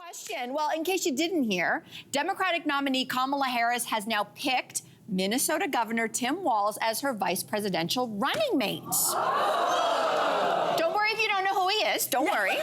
question. Well, in case you didn't hear, Democratic nominee Kamala Harris has now picked Minnesota Governor Tim Walz as her vice presidential running mate. Don't worry if you don't know who he is. Don't worry.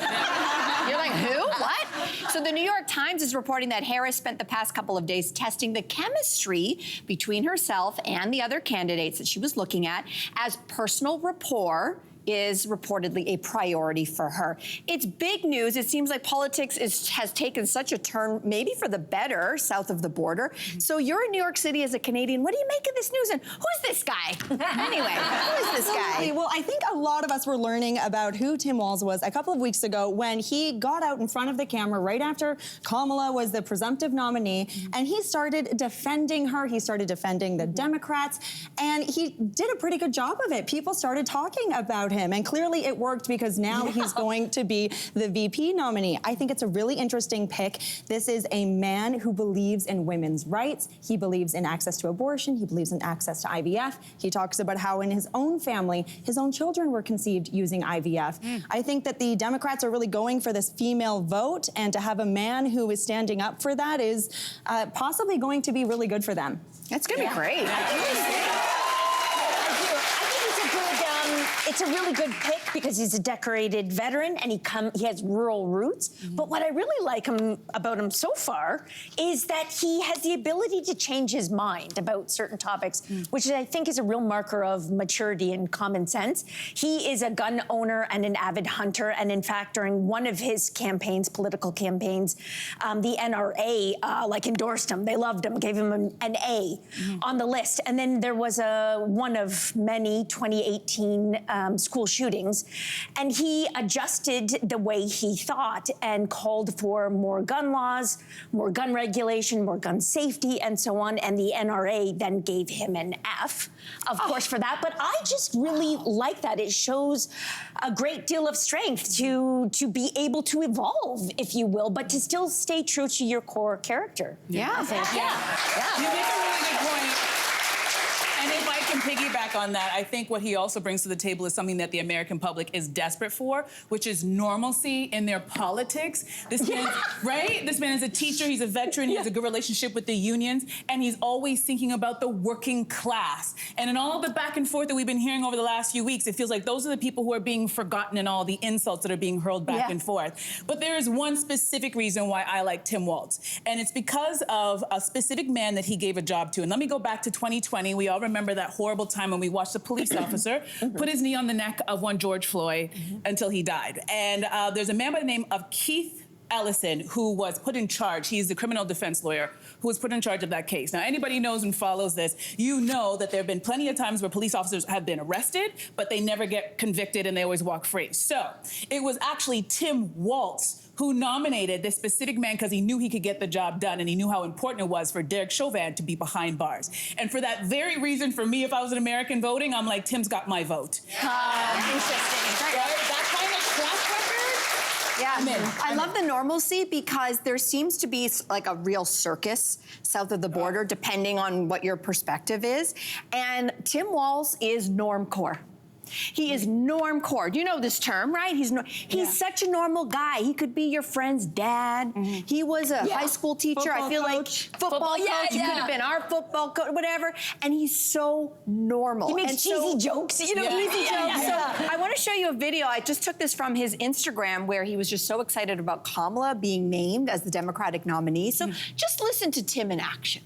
You're like, who? What? So the New York Times is reporting that Harris spent the past couple of days testing the chemistry between herself and the other candidates that she was looking at, as personal rapport is reportedly a priority for her. It's big news. It seems like politics has taken such a turn, maybe for the better, south of the border. So you're in New York City as a Canadian. What do you make of this news? And who's this guy? Anyway, who is this guy? Well, I think a lot of us were learning about who Tim Walz was a couple of weeks ago when he got out in front of the camera right after Kamala was the presumptive nominee, and he started defending her. He started defending the Democrats, and he did a pretty good job of it. People started talking about him, and clearly it worked because now he's going to be the VP nominee. I think it's a really interesting pick. This is a man who believes in women's rights. He believes in access to abortion. He believes in access to IVF. He talks about how in his own family, his own children were conceived using IVF. I think that the Democrats are really going for this female vote, and to have a man who is standing up for that is possibly going to be really good for them. That's going to be great. It's a really good pick because he's a decorated veteran and he has rural roots. But what I really like about him so far is that he has the ability to change his mind about certain topics, which I think is a real marker of maturity and common sense. He is a gun owner and an avid hunter, and in fact, during one of his campaigns, political campaigns, the NRA endorsed him. They loved him, gave him an A on the list. And then there was one of many 2018 school shootings, and he adjusted the way he thought and called for more gun laws, more gun regulation, more gun safety, and so on, and the NRA then gave him an F, of course, for that. But I just really like that. It shows a great deal of strength to be able to evolve, if you will, but to still stay true to your core character. Yeah. I think. You make a really good point. And if I can piggyback on that, I think what he also brings to the table is something that the American public is desperate for, which is normalcy in their politics. This man, right? This man is a teacher, he's a veteran, he has a good relationship with the unions, and he's always thinking about the working class. And in all the back and forth that we've been hearing over the last few weeks, it feels like those are the people who are being forgotten in all the insults that are being hurled back and forth. But there is one specific reason why I like Tim Walz, and it's because of a specific man that he gave a job to. And let me go back to 2020. We all remember that horrible time when we watched a police officer put his knee on the neck of one George Floyd until he died. And there's a man by the name of Keith Ellison who was put in charge. He's the criminal defense lawyer who was put in charge of that case. Now, anybody knows and follows this, you know that there have been plenty of times where police officers have been arrested, but they never get convicted and they always walk free. So it was actually Tim Walz who nominated this specific man because he knew he could get the job done, and he knew how important it was for Derek Chauvin to be behind bars. And for that very reason, for me, if I was an American voting, I'm like, Tim's got my vote. Interesting. Right? That kind of track record. Yeah, I love the normalcy because there seems to be like a real circus south of the border, depending on what your perspective is. And Tim Walz is Normcore. He is Normcore. You know this term, right? He's such a normal guy. He could be your friend's dad. He was a high school teacher. Football I feel coach. like football coach. He could have been our football coach, whatever. And he's so normal. He makes cheesy jokes. Cheesy jokes. So I want to show you a video. I just took this from his Instagram where he was just so excited about Kamala being named as the Democratic nominee. So just listen to Tim in action.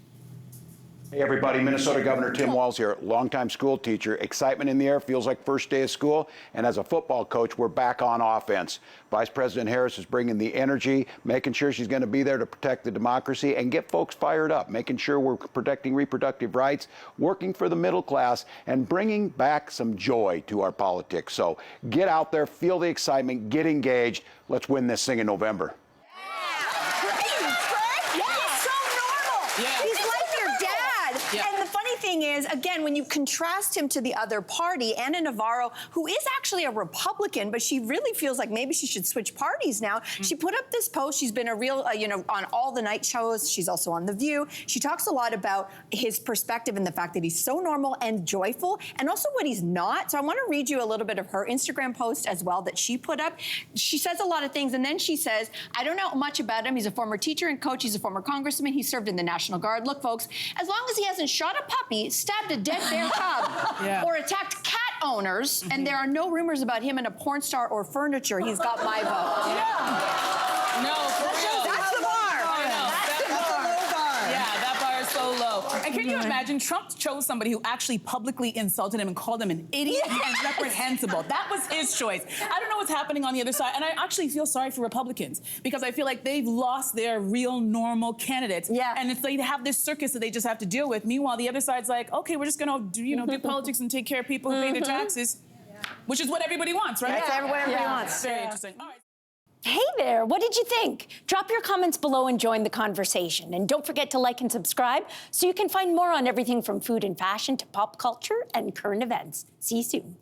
Hey everybody, Minnesota Governor Tim Walz here, longtime school teacher. Excitement in the air, feels like first day of school. And as a football coach, we're back on offense. Vice President Harris is bringing the energy, making sure she's going to be there to protect the democracy and get folks fired up, making sure we're protecting reproductive rights, working for the middle class, and bringing back some joy to our politics. So get out there, feel the excitement, get engaged. Let's win this thing in November. He's so normal. He's like your dad. And the funny thing is, again, when you contrast him to the other party, Ana Navarro, who is actually a Republican, but she really feels like maybe she should switch parties now. She put up this post. She's been a real, on all the night shows. She's also on The View. She talks a lot about his perspective and the fact that he's so normal and joyful, and also what he's not. So I want to read you a little bit of her Instagram post as well that she put up. She says a lot of things, and then she says, I don't know much about him. He's a former teacher and coach. He's a former congressman. He served in the National Guard. Look, folks, as long as he hasn't shot a puppy, stabbed a dead bear cub, or attacked cat owners, and there are no rumors about him and a porn star or furniture, he's got my vote. No, for real. That's the bar. And can you imagine, Trump chose somebody who actually publicly insulted him and called him an idiot and reprehensible. That was his choice. I don't know what's happening on the other side, and I actually feel sorry for Republicans because I feel like they've lost their real normal candidates. Yeah. And it's like they have this circus that they just have to deal with. Meanwhile, the other side's like, okay, we're just gonna do politics and take care of people who pay their taxes, which is what everybody wants, right? That's what everybody wants. Very interesting. All right. Hey there, what did you think? Drop your comments below and join the conversation. And don't forget to like and subscribe so you can find more on everything from food and fashion to pop culture and current events. See you soon.